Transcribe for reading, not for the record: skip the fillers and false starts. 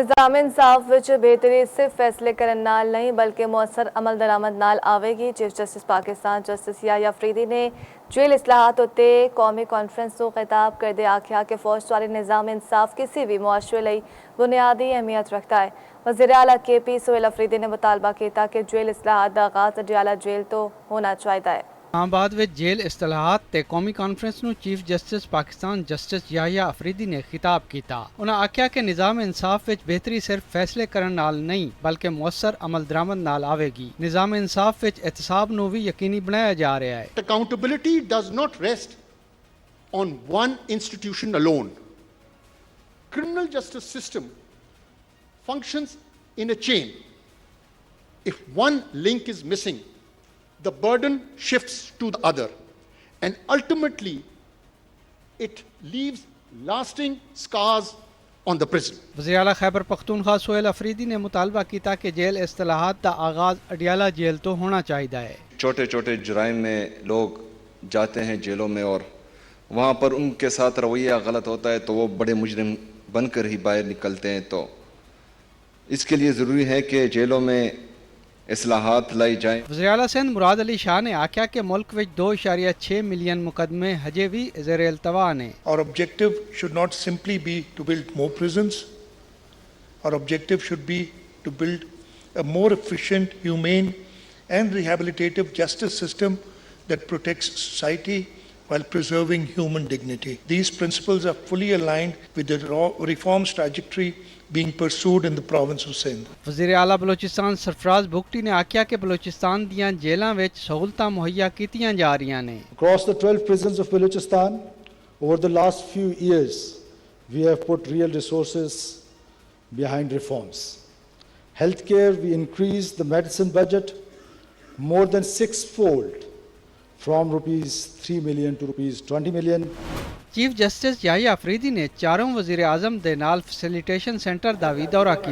निज़ाम इंसाफ विच बेहतरी सिर्फ फैसले करन नाल नहीं बल्कि मौसर अमल दरामद नाल आवेगी। Chief justice Pakistan justice Yahya Afridi ने जेल इस्लाहात उत्ते कौमी कॉन्फ्रेंस को खिताब करदे आख्या कि फौजदारी निज़ाम इंसाफ किसी भी मुआशरे लई बुनियादी अहमियत रखता है। वज़ीर आला KP सोहेल अफरीदी ने मुतालबा किया कि जेल इस्लाहात दा आगाज़ अडियाला जेल तो होना चाहिए है। इस्लामाबाद विच जेल इस्तेलाहात ते कौमी कॉन्फ्रेंस नूं chief justice Pakistan justice Yahya Afridi ने खिताब किया। उन्हें आख्या कि निज़ाम इंसाफ विच बेहतरी सिर्फ फैसले करन नाल नहीं बल्कि मौसर अमल दरामद नाल आवेगी। निज़ाम इंसाफ विच एहतसाब नूं भी यकीनी बनाया जा रहा है। Accountability does not rest on one institution alone. Criminal justice system functions in a chain. If one link is missing, the burden shifts to the other, and ultimately it leaves lasting scars on the prison. वज़ीर आला खैबर पख्तूनख्वा सोहेल अफरीदी ने मुतालबा किया कि jail इस्तेलाहात का आगाज़ Adiala jail तो होना चाहिए है। छोटे छोटे जुराइम में लोग जाते हैं जेलों में और वहाँ पर उनके साथ रवैया गलत होता है तो वो बड़े मुजरिम बनकर ही बाहर निकलते हैं। तो इसके लिए ज़रूरी है कि जेलों में इस्लाहात लाई जाए। वज़ीर आला सिंध मुराद अली शाह ने आख्या कि मुल्क विच 2.6 मिलियन मुकदमे हजे भी ज़ेर इल्तवा ने। Our objective should not simply be to build more prisons. Our objective should be to build a more efficient, humane and rehabilitative justice system that protects society while preserving human dignity. These principles are fully aligned with the reforms trajectory being pursued in the province of Sindh. वज़ीर आला बलोचिस्तान सरफराज भुगटी ने आख्या कि बलोचिस्तान दियां जेलां विच सहूलतां मुहैया कीतियां जा रहीआं ने। Across the 12 prisons of Balochistan, over the last few years, we have put real resources behind reforms. Healthcare, we increased the medicine budget more than sixfold from rupees 3 million to rupees 20 million. Chief justice Yahya Afridi ने चारों वज़ीर आज़म दे नाल facilitation centre दा भी दौरा किया।